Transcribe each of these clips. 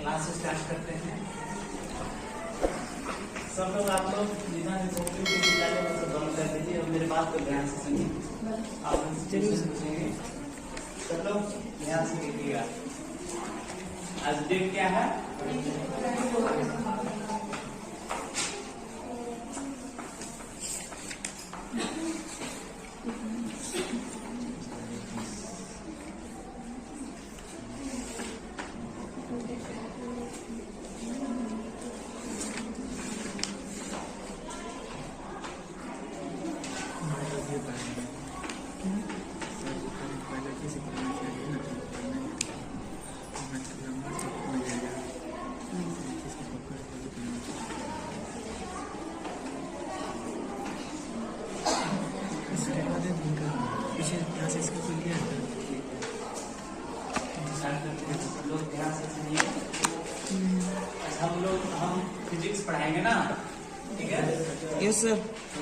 Class start करते हैं। सब लोग आप लोग जितना भी कॉपी के विद्यालय में सब बंद कर दीजिए और मेरे बात को ध्यान से सुनिए। आप जरूर पूछेंगे, सब लोग ध्यान से देखिएगा। आज डेट क्या है? हम फिजिक्स पढ़ाएंगे ना, ठीक है? Yes sir. तो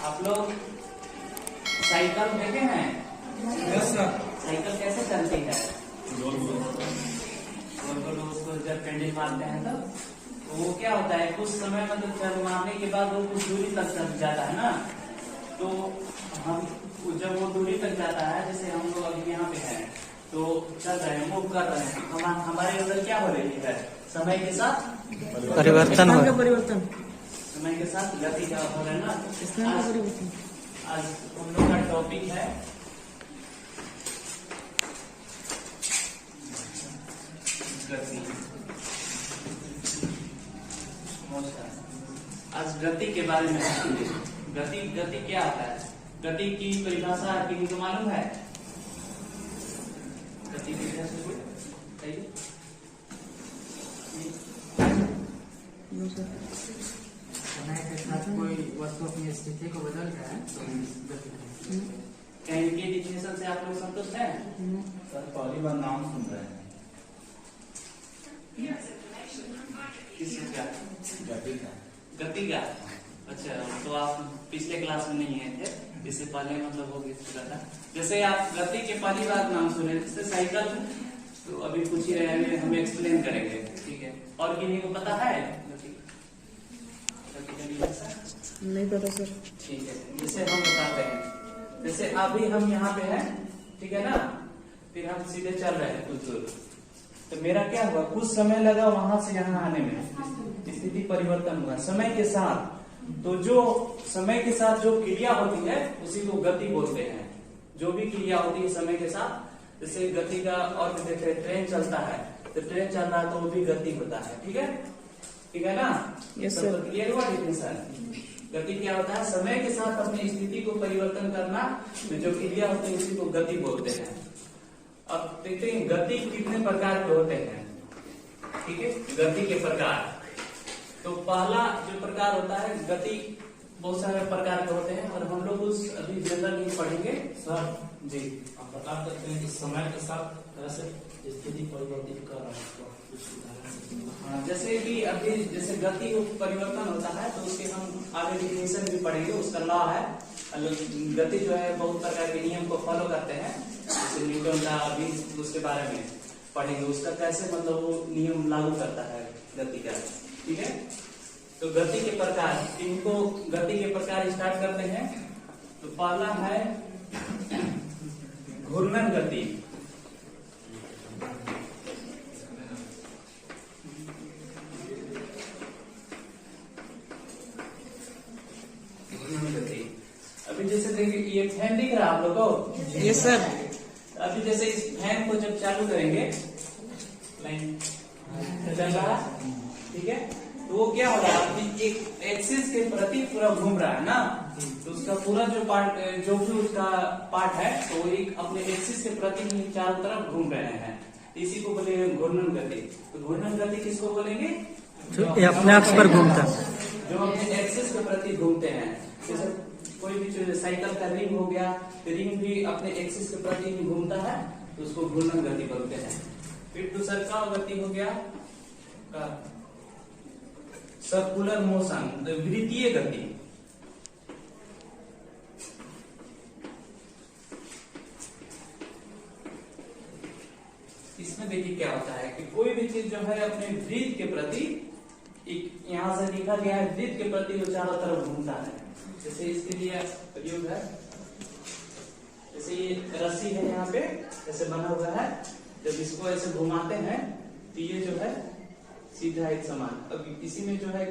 आप लोग साइकिल देखे हैं? Yes sir. साइकिल कैसे चलती है? गोल गोल उसको जब पेंडल मारते हैं तो वो क्या होता है, कुछ समय मतलब चल मारने के बाद वो कुछ दूरी तक चल जाता है ना। तो हम जब वो दूरी तक जाता है, जैसे हम लोग अभी यहाँ पे हैं तो चल रहे हैं, मूव कर रहे हैं, हमारे अंदर क्या हो रही है? समय के साथ परिवर्तन हो, समय के साथ गति का हो रहा है ना। आज हम लोग का टॉपिक है गति। आज गति के बारे में सीखेंगे। गति क्या होता है? गति की परिभाषा किसी को मालूम है? गति की समय के साथ कोई वस्तु अपनी स्थिति को बदलता है तो कहीं की डिफिनेशन से आप लोग संतुष्ट हैं? सर पहली बार नाम सुन रहे हैं। किस चीज का? गति का। गति का? अच्छा, तो आप पिछले क्लास में नहीं आए थे, इससे पहले मतलब वो भी चुका था। जैसे आप गति के पहली बार नाम सुने, जैसे साइकिल, तो अभी पूछ ही रहे हैं, हम एक्सप्लेन करेंगे, ठीक है? और किन्हीं को पता है गति का? नहीं पता सर। ठीक है, जैसे हम बताते हैं। जैसे अभी हम यहाँ पे हैं, ठीक है ना? फिर हम सीधे चल रहे हैं कुछ दूर, तो मेरा क्या हुआ, कुछ समय लगा वहां से यहाँ आने में, स्थिति परिवर्तन हुआ समय के साथ। तो जो समय के साथ जो क्रिया होती है उसी को गति बोलते हैं। जो भी क्रिया होती है समय के साथ, जैसे गति का और देखते, ट्रेन चलता है तो ट्रेन चल रहा है तो वो भी गति होता है, ठीक है? ठीक है ना? Yes sir. क्लियर हुआ डिफिनेशन? गति क्या होता है? समय के साथ अपनी स्थिति को परिवर्तन करना, जो क्रिया होती है उसी को गति बोलते हैं। अब देखते हैं गति कितने प्रकार के होते हैं, ठीक है? गति के प्रकार, तो पहला जो प्रकार होता है गति, बहुत सारे प्रकार के होते हैं और हम लोग उस अभी जनरल नहीं पढ़ेंगे। सर जी, आप बता सकते हैं कि समय के साथ कैसे स्थिति परिवर्तित कर रहा है, तो कुछ उदाहरण से हाँ, जैसे कि अभी जैसे गति परिवर्तन होता है तो उसके हम आगे डिफिनेशन भी पढ़ेंगे, उसका लॉ है। गति जो है बहुत प्रकार के नियम को फॉलो करते हैं, जैसे न्यूटन का, अभी उसके बारे में पढ़ेंगे, उसका कैसे मतलब वो नियम लागू करता है गति का, ठीक है? तो गति के प्रकार, इनको गति के प्रकार स्टार्ट करते हैं। तो पहला है घूर्णन गति। अभी जैसे देखिए ये फैन दिख रहा है आप लोगों को? Yes sir. अभी जैसे इस फैन को जब चालू करेंगे, लाइन चल रहा है, ठीक है? तो वो क्या हो रहा है, अपनी एक एक्सिस के प्रति पूरा घूम रहा है ना। तो उसका पूरा जो पार्ट, जो भी उसका पार्ट है, तो वो एक अपने एक्सिस के प्रति चारों तरफ घूम रहे हैं, इसी को बोलेंगे घूर्णन गति। तो घूर्णन गति किसको बोलेंगे? जो अपने अक्ष पर घूमता, जो अपने एक्सिस के प्रति घूमते हैं। जैसे कोई भी जो साइकिल का रिंग हो गया, रिंग भी अपने एक्सिस के प्रति ही घूमता है, तो उसको घूर्णन गति बोलते हैं। फिर दूसरा का गति हो गया सर्कुलर मोशन, वृत्तीय गति। इसमें देखिए क्या होता है कि कोई भी चीज जो है अपने वृत्त के प्रति, यहाँ से लिखा गया है वृत्त के प्रति वो चारों तरफ घूमता है। जैसे इसके लिए प्रयोग है, जैसे ये रस्सी है यहाँ पे ऐसे बना हुआ है, जब इसको ऐसे घुमाते हैं तो ये जो है सीधा एक समान। अब इसी में जो है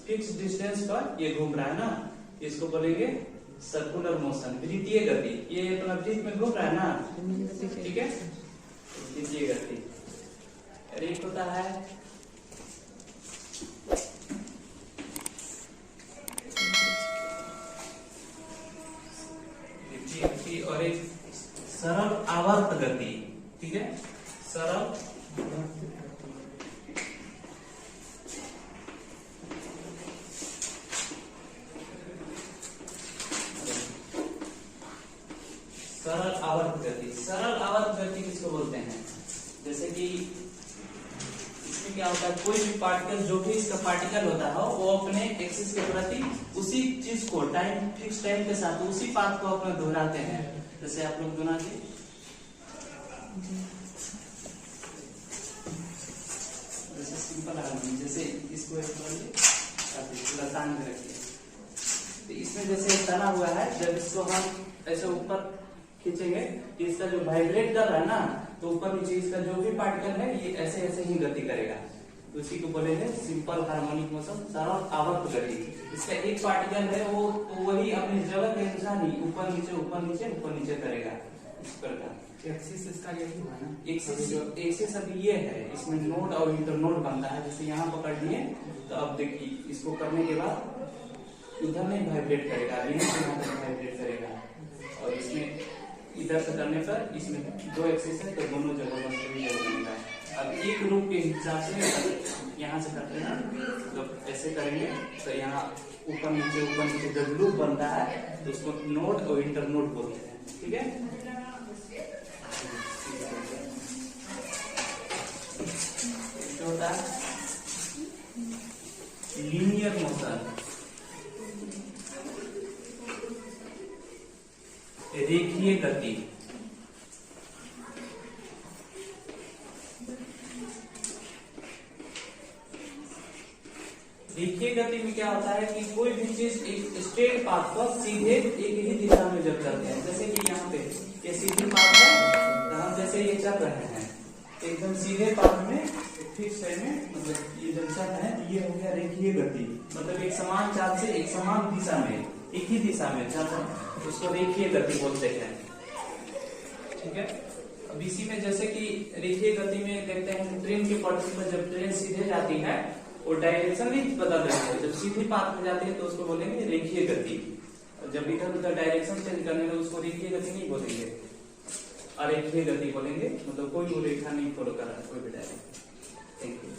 फिक्स डिस्टेंस पर ये घूम रहा है ना, इसको बोलेंगे सर्कुलर मोशन, वृत्तीय गति। ये अपना वृत्त में घूम रहा है ना, ठीक है, वृत्तीय गति। और एक होता है वृत्तीय गति और एक सरल आवर्त गति, ठीक है, सरल सरल आवर्त गति। सरल आवर्त गति किसको बोलते हैं? जैसे कि इसमें क्या होता है, कोई भी पार्टिकल, जो भी इसका पार्टिकल होता है वो अपने एक्सिस के प्रति उसी चीज को टाइम, फिक्स टाइम के साथ उसी पाथ को अपना दोहराते हैं। जैसे आप लोग दोनों जी जैसे सिंपल हार्मोनी, जैसे इसको पूरा तान के रखिए, तो इसमें जैसे तना हुआ है, जब इसको हम ऐसे ऊपर खींचेंगे तो इसका जो वाइब्रेट कर रहा है ना, तो ऊपर नीचे इसका जो भी पार्टिकल है ये ऐसे ऐसे ही गति करेगा, तो उसी को बोलेंगे सिंपल हार्मोनिक मोशन, सरल आवर्त गति। इसका एक पार्टिकल है वो तो वही अपनी जगह के अनुसार ही ऊपर नीचे ऊपर नीचे ऊपर नीचे करेगा, इस प्रकार। एक्सिस इसका यही हुआ ना, एक्सिस अभी ये है, इसमें नोड और इंटरनोड बनता है। जैसे यहाँ पकड़ लिए तो अब देखिए इसको करने के बाद इधर नहीं वाइब्रेट करेगा, यहाँ से यहाँ तक वाइब्रेट करेगा, और इसमें इधर से करने पर इसमें दो एक्सिस है तो दोनों जगह बनेगा। अब एक रूप के हिसाब से यहाँ से करते हैं, जब ऐसे करेंगे तो यहाँ ऊपर नीचे जब लूप बनता है तो उसको नोड और इंटरनोड बोलते हैं, ठीक है। होता है लीनियर मोशन, रेखीय गति। रेखीय गति में क्या होता है कि कोई भी चीज एक स्ट्रेट पाथ पर सीधे एक ही दिशा में जब चलते हैं, जैसे कि यहाँ पे ये सीधे पाथ है, हम जैसे ये चल रहे हैं एकदम सीधे पाथ में फिक्स टाइम में, मतलब ये जब चल रहे हैं ये हो गया रेखीय गति, मतलब एक समान चाल से एक समान दिशा में एक ही दिशा में चल रहे हैं, उसको रेखीय गति बोलते हैं, ठीक है। अब इसी में जैसे कि रेखीय गति में देखते हैं ट्रेन के पटरी पर जब ट्रेन सीधे जाती है वो डायरेक्शन नहीं बदल रही है, जब सीधी पाथ में जाती है तो उसको बोलेंगे रेखीय गति, और जब इधर उधर डायरेक्शन चेंज करने में उसको रेखीय गति नहीं बोलेंगे, अरेखीय गति बोलेंगे, मतलब कोई वो रेखा नहीं फॉलो कर रहा है कोई भी डायरेक्शन। Thank you.